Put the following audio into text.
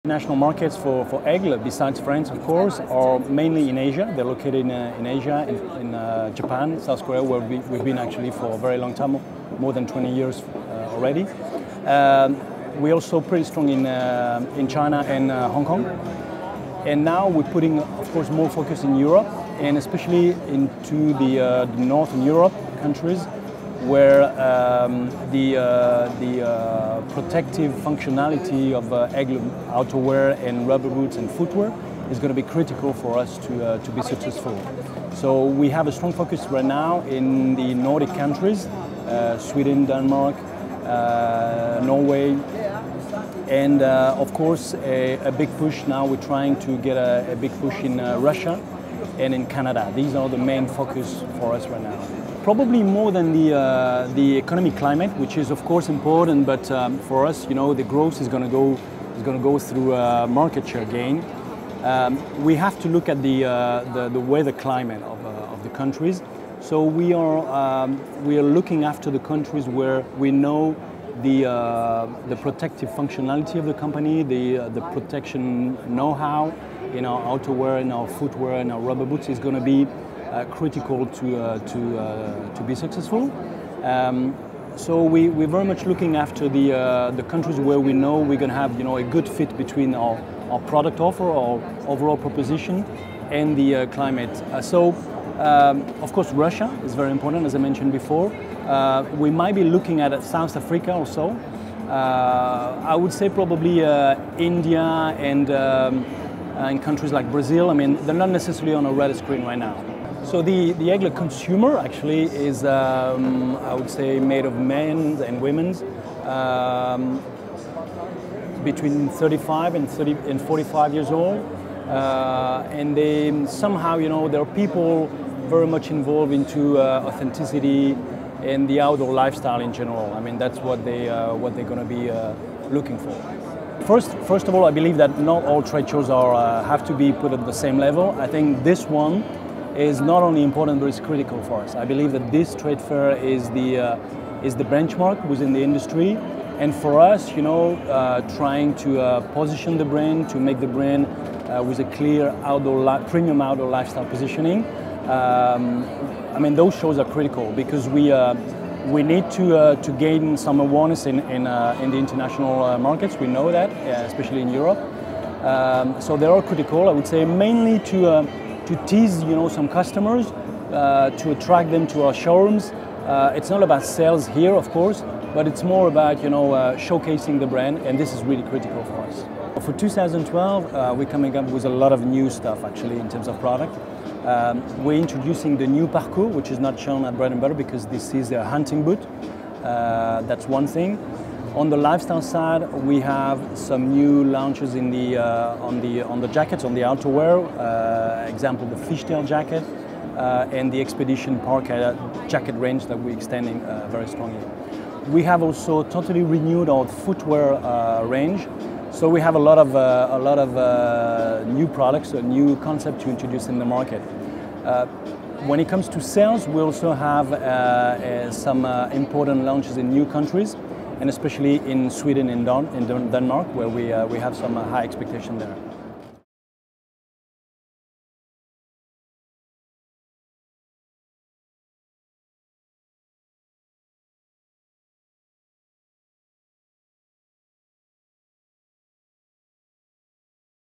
National markets for AIGLE, besides France of course, are mainly in Asia. They're located in Asia, in Japan, South Korea, where we've been actually for a very long time, more than 20 years already. We're also pretty strong in China and Hong Kong. And now we're putting, of course, more focus in Europe, and especially into the Northern Europe countries, where the protective functionality of AIGLE outerwear and rubber boots and footwear is going to be critical for us to be successful. So we have a strong focus right now in the Nordic countries, Sweden, Denmark, Norway, and of course a big push now. We're trying to get a big push in Russia and in Canada. These are the main focus for us right now. Probably more than the economic climate, which is of course important, but for us, you know, the growth is going to go through market share gain. We have to look at the weather climate of the countries. So we are looking after the countries where we know the protective functionality of the company, the protection know-how in our outerwear, in our footwear, and our rubber boots is going to be critical to be successful. So we're very much looking after the countries where we know we're going to have, you know, a good fit between our product offer, our overall proposition, and the climate. Of course, Russia is very important, as I mentioned before. We might be looking at South Africa also. I would say probably India and in countries like Brazil. I mean, they're not necessarily on a radar screen right now. So the AIGLE consumer actually is, I would say, made of men and women between 35 and 45 years old. And they somehow, you know, there are people very much involved into authenticity and the outdoor lifestyle in general. I mean, that's what they're going to be looking for. First of all, I believe that not all trade shows have to be put at the same level. I think this one is not only important, but it's critical for us. I believe that this trade fair is the benchmark within the industry, and for us, you know, trying to position the brand, to make the brand with a clear premium outdoor lifestyle positioning. I mean, those shows are critical because we need to gain some awareness in the international markets. We know that, especially in Europe. So they are critical. I would say mainly to tease, you know, some customers, to attract them to our showrooms. It's not about sales here, of course, but it's more about, you know, showcasing the brand, and this is really critical for us. For 2012, we're coming up with a lot of new stuff actually in terms of product. We're introducing the new parcours, which is not shown at Bread and Butter because this is a hunting boot. That's one thing. On the lifestyle side, we have some new launches in on the jackets, on the outerwear. Example, the fishtail jacket and the Expedition Parka jacket range that we're extending very strongly. We have also totally renewed our footwear range. So we have a lot of new products, a new concept to introduce in the market. When it comes to sales, we also have some important launches in new countries, and especially in Sweden and in Denmark, where we have some high expectation there.